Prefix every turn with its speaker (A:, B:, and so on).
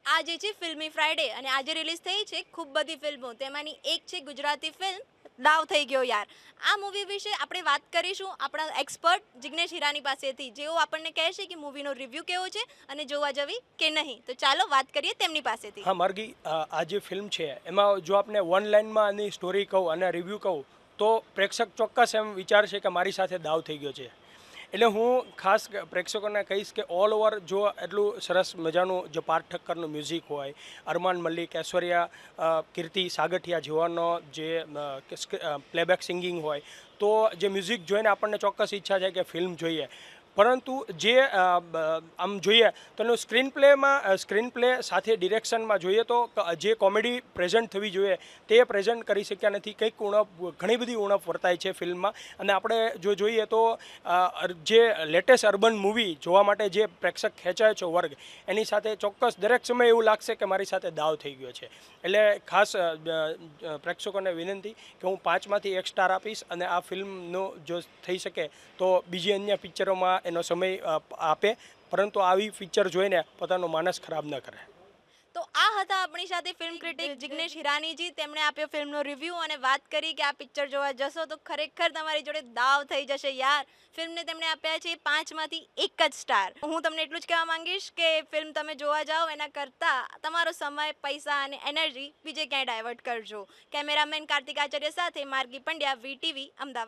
A: આજે છે ફિલ્મી ફ્રાઈડે અને આજે રિલીઝ થઈ છે ખૂબ બધી ફિલ્મો. તેમાંની એક છે ગુજરાતી ફિલ્મ દાવ થઈ ગયો યાર. આ મૂવી વિશે આપણે વાત કરીશું આપણા એક્સપર્ટ જિગ્નેશ હિરાની પાસેથી, જેઓ આપણને કહેશે કે મૂવીનો રિવ્યૂ કેવો છે અને જોવા જવી કે નહીં. તો ચાલો વાત કરીએ તેમની પાસેથી.
B: હા માર્ગી, આ જે ફિલ્મ છે એમાં જો આપણે વન લાઇનમાં આની સ્ટોરી કહું અને રિવ્યૂ કહું તો પ્રેક્ષક ચોક્કસ એમ વિચારશે કે મારી સાથે દાવ થઈ ગયો છે. એટલે હું ખાસ પ્રેક્ષકોને કહીશ કે ઓલ ઓવર જો એટલું સરસ મજાનું જે પાર્થ ઠક્કરનું મ્યુઝિક હોય, અરમાન મલ્લિક, ઐશ્વર્યા, કીર્તિ સાગઠિયા જેવાનો જે પ્લેબેક સિંગિંગ હોય, તો જે મ્યુઝિક જોઈને આપણને ચોક્કસ ઈચ્છા છે કે ફિલ્મ જોઈએ. પરંતુ જે આમ જોઈએ તો એનું સ્ક્રીન પ્લે સાથે ડિરેક્શનમાં જોઈએ તો જે કોમેડી પ્રેઝન્ટ થવી જોઈએ તે પ્રેઝન્ટ કરી શક્યા નથી. કંઈક ઘણી બધી ઉણપ વર્તાય છે ફિલ્મમાં. અને આપણે જો જોઈએ તો જે લેટેસ્ટ અર્બન મૂવી જોવા માટે જે પ્રેક્ષક ખેંચાય છે વર્ગ, એની સાથે ચોક્કસ દરેક સમયે એવું લાગશે કે મારી સાથે દાવ થઈ ગયો છે. એટલે ખાસ પ્રેક્ષકોને વિનંતી કે હું 5માંથી 1 સ્ટાર આપીશ અને આ ફિલ્મનો જો થઈ શકે તો બીજી અન્ય પિક્ચરોમાં એનો સમય આપે, પરંતુ આવી પિક્ચર જોઈને પોતાનો માનસ ખરાબ ન કરે.
A: તો આ હતા આપણી સાથે ફિલ્મ ક્રિટિક જિગ્નેશ હિરાનીજી. તેમણે આપ્યો ફિલ્મનો રિવ્યૂ અને વાત કરી કે આ પિક્ચર જોવા જશો તો ખરેખર તમારી જોડે દાવ થઈ જશે યાર. ફિલ્મને તેમણે આપ્યા છે 5માંથી 1 જ સ્ટાર. હું તમને એટલું જ કહેવા માંગીશ કે ફિલ્મ તમે જોવા જાઓ એના કરતાં તમારો સમય, પૈસા અને એનર્જી બીજે ક્યાંય ડાયવર્ટ કરજો. કેમેરામેન કાર્તિક આચાર્ય સાથે માર્ગી પંડ્યા, વીટીવી, અમદાવાદ.